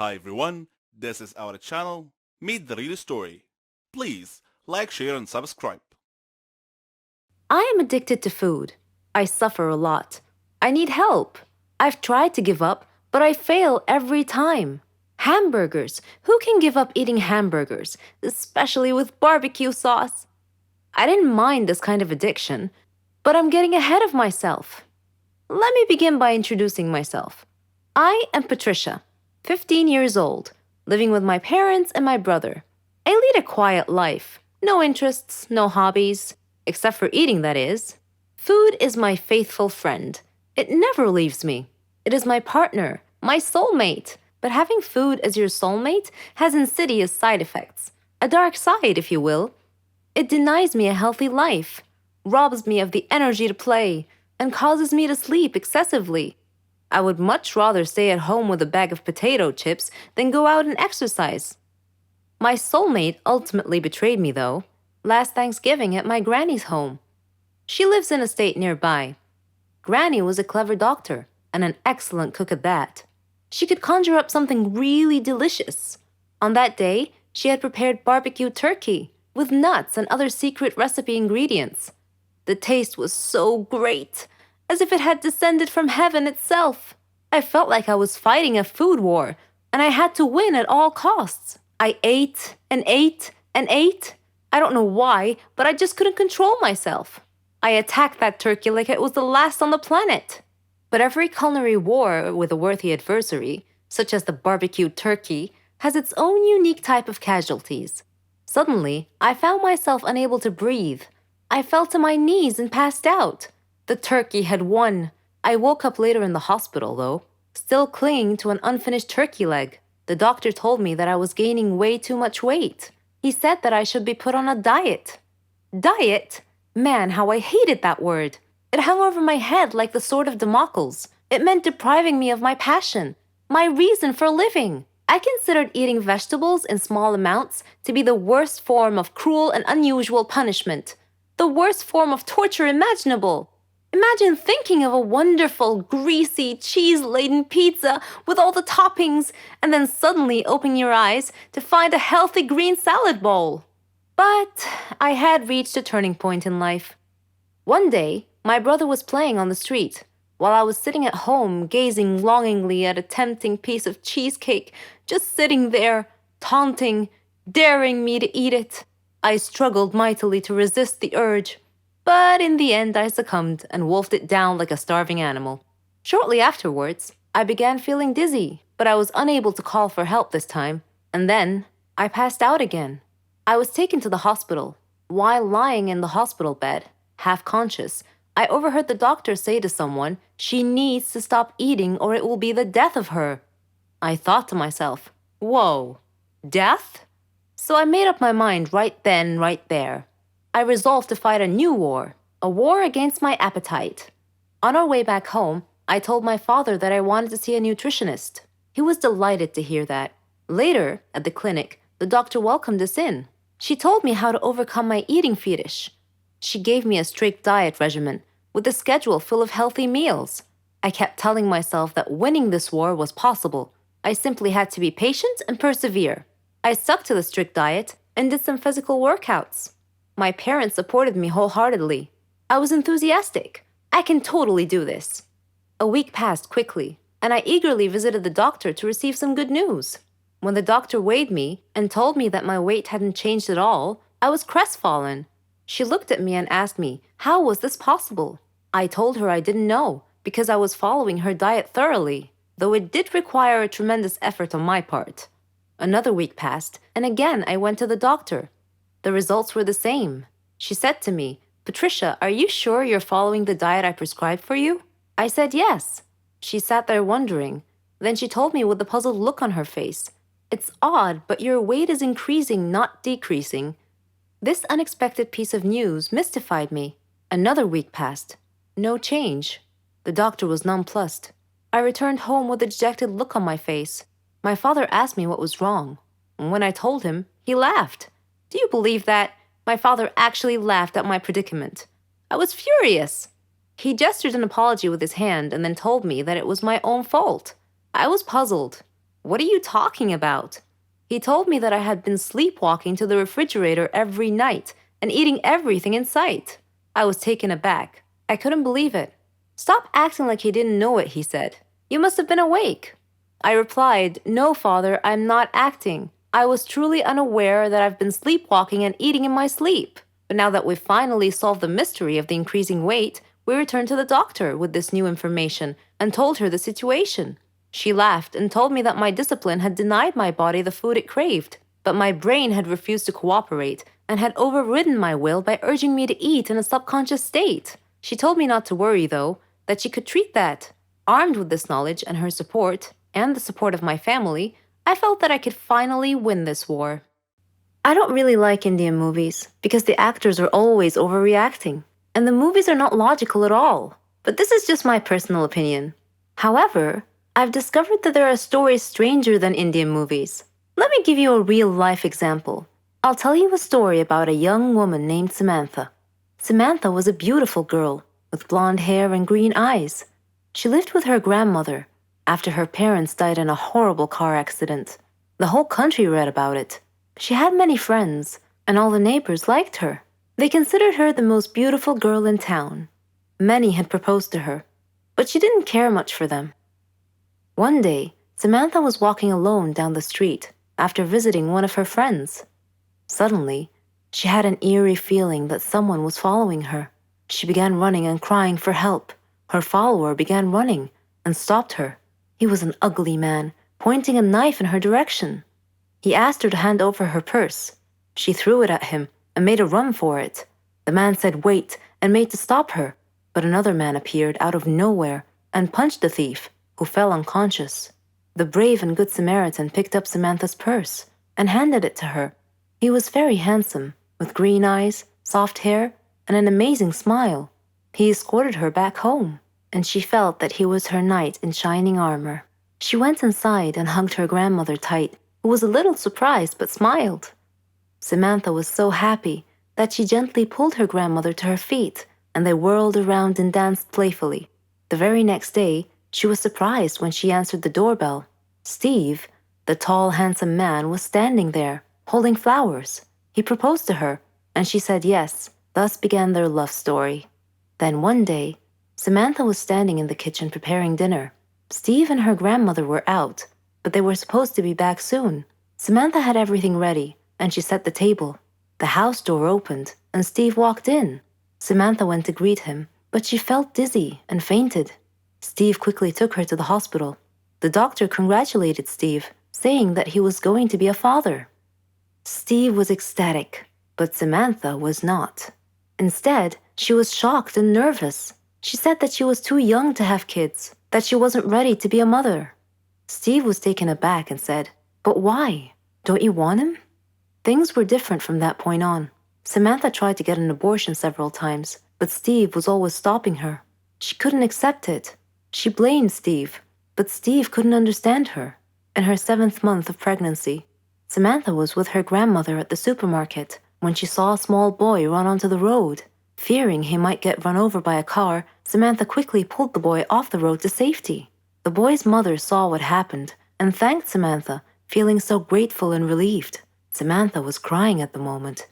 Hi everyone, this is our channel, Meet the Real Story. Please like, share and subscribe. I am addicted to food. I suffer a lot. I need help. I've tried to give up, but I fail every time. Hamburgers. Who can give up eating hamburgers, especially with barbecue sauce? I didn't mind this kind of addiction, but I'm getting ahead of myself. Let me begin by introducing myself. I am Patricia, 15 years old, living with my parents and my brother. I lead a quiet life. No interests, no hobbies, except for eating, that is. Food is my faithful friend. It never leaves me. It is my partner, my soulmate. But having food as your soulmate has insidious side effects. A dark side, if you will. It denies me a healthy life, robs me of the energy to play, and causes me to sleep excessively. I would much rather stay at home with a bag of potato chips than go out and exercise. My soulmate ultimately betrayed me, though, last Thanksgiving at my granny's home. She lives in a state nearby. Granny was a clever doctor and an excellent cook at that. She could conjure up something really delicious. On that day, she had prepared barbecue turkey with nuts and other secret recipe ingredients. The taste was so great, as if it had descended from heaven itself. I felt like I was fighting a food war, and I had to win at all costs. I ate and ate and ate. I don't know why, but I just couldn't control myself. I attacked that turkey like it was the last on the planet. But every culinary war with a worthy adversary, such as the barbecued turkey, has its own unique type of casualties. Suddenly, I found myself unable to breathe. I fell to my knees and passed out. The turkey had won. I woke up later in the hospital, though, still clinging to an unfinished turkey leg. The doctor told me that I was gaining way too much weight. He said that I should be put on a diet. Diet? Man, how I hated that word. It hung over my head like the sword of Damocles. It meant depriving me of my passion, my reason for living. I considered eating vegetables in small amounts to be the worst form of cruel and unusual punishment, the worst form of torture imaginable. Imagine thinking of a wonderful, greasy, cheese-laden pizza with all the toppings and then suddenly opening your eyes to find a healthy green salad bowl. But I had reached a turning point in life. One day, my brother was playing on the street, while I was sitting at home gazing longingly at a tempting piece of cheesecake, just sitting there, taunting, daring me to eat it. I struggled mightily to resist the urge, but in the end I succumbed and wolfed it down like a starving animal. Shortly afterwards, I began feeling dizzy, but I was unable to call for help this time, and then I passed out again. I was taken to the hospital. While lying in the hospital bed, half conscious, I overheard the doctor say to someone, "She needs to stop eating or it will be the death of her." I thought to myself, whoa, death? So I made up my mind right then, right there. I resolved to fight a new war, a war against my appetite. On our way back home, I told my father that I wanted to see a nutritionist. He was delighted to hear that. Later, at the clinic, the doctor welcomed us in. She told me how to overcome my eating fetish. She gave me a strict diet regimen with a schedule full of healthy meals. I kept telling myself that winning this war was possible. I simply had to be patient and persevere. I stuck to the strict diet and did some physical workouts. My parents supported me wholeheartedly. I was enthusiastic. I can totally do this. A week passed quickly, and I eagerly visited the doctor to receive some good news. When the doctor weighed me and told me that my weight hadn't changed at all, I was crestfallen. She looked at me and asked me, how was this possible? I told her I didn't know, because I was following her diet thoroughly, though it did require a tremendous effort on my part. Another week passed, and again I went to the doctor. The results were the same. She said to me, "Patricia, are you sure you're following the diet I prescribed for you?" I said yes. She sat there wondering. Then she told me with a puzzled look on her face, "It's odd, but your weight is increasing, not decreasing." This unexpected piece of news mystified me. Another week passed. No change. The doctor was nonplussed. I returned home with a dejected look on my face. My father asked me what was wrong. When I told him, he laughed. Do you believe that? My father actually laughed at my predicament. I was furious. He gestured an apology with his hand and then told me that it was my own fault. I was puzzled. What are you talking about? He told me that I had been sleepwalking to the refrigerator every night and eating everything in sight. I was taken aback. I couldn't believe it. Stop acting like he didn't know it, he said. You must have been awake. I replied, No, Father, I'm not acting. I was truly unaware that I've been sleepwalking and eating in my sleep. But now that we've finally solved the mystery of the increasing weight, we returned to the doctor with this new information and told her the situation. She laughed and told me that my discipline had denied my body the food it craved, but my brain had refused to cooperate and had overridden my will by urging me to eat in a subconscious state. She told me not to worry, though, that she could treat that. Armed with this knowledge and her support, and the support of my family, I felt that I could finally win this war. I don't really like Indian movies because the actors are always overreacting, and the movies are not logical at all. But this is just my personal opinion. However, I've discovered that there are stories stranger than Indian movies. Let me give you a real-life example. I'll tell you a story about a young woman named Samantha. Samantha was a beautiful girl with blonde hair and green eyes. She lived with her grandmother after her parents died in a horrible car accident. The whole country read about it. She had many friends, and all the neighbors liked her. They considered her the most beautiful girl in town. Many had proposed to her, but she didn't care much for them. One day, Samantha was walking alone down the street after visiting one of her friends. Suddenly, she had an eerie feeling that someone was following her. She began running and crying for help. Her follower began running and stopped her. He was an ugly man, pointing a knife in her direction. He asked her to hand over her purse. She threw it at him and made a run for it. The man said wait and made to stop her, but another man appeared out of nowhere and punched the thief, who fell unconscious. The brave and good Samaritan picked up Samantha's purse and handed it to her. He was very handsome, with green eyes, soft hair, and an amazing smile. He escorted her back home, and she felt that he was her knight in shining armor. She went inside and hugged her grandmother tight, who was a little surprised but smiled. Samantha was so happy that she gently pulled her grandmother to her feet, and they whirled around and danced playfully. The very next day, she was surprised when she answered the doorbell. Steve, the tall, handsome man, was standing there, holding flowers. He proposed to her, and she said yes. Thus began their love story. Then one day, Samantha was standing in the kitchen preparing dinner. Steve and her grandmother were out, but they were supposed to be back soon. Samantha had everything ready, and she set the table. The house door opened, and Steve walked in. Samantha went to greet him, but she felt dizzy and fainted. Steve quickly took her to the hospital. The doctor congratulated Steve, saying that he was going to be a father. Steve was ecstatic, but Samantha was not. Instead, she was shocked and nervous. She said that she was too young to have kids, that she wasn't ready to be a mother. Steve was taken aback and said, But why? Don't you want him? Things were different from that point on. Samantha tried to get an abortion several times, but Steve was always stopping her. She couldn't accept it. She blamed Steve, but Steve couldn't understand her. In her 7th month of pregnancy, Samantha was with her grandmother at the supermarket when she saw a small boy run onto the road. Fearing he might get run over by a car, Samantha quickly pulled the boy off the road to safety. The boy's mother saw what happened and thanked Samantha, feeling so grateful and relieved. Samantha was crying at the moment.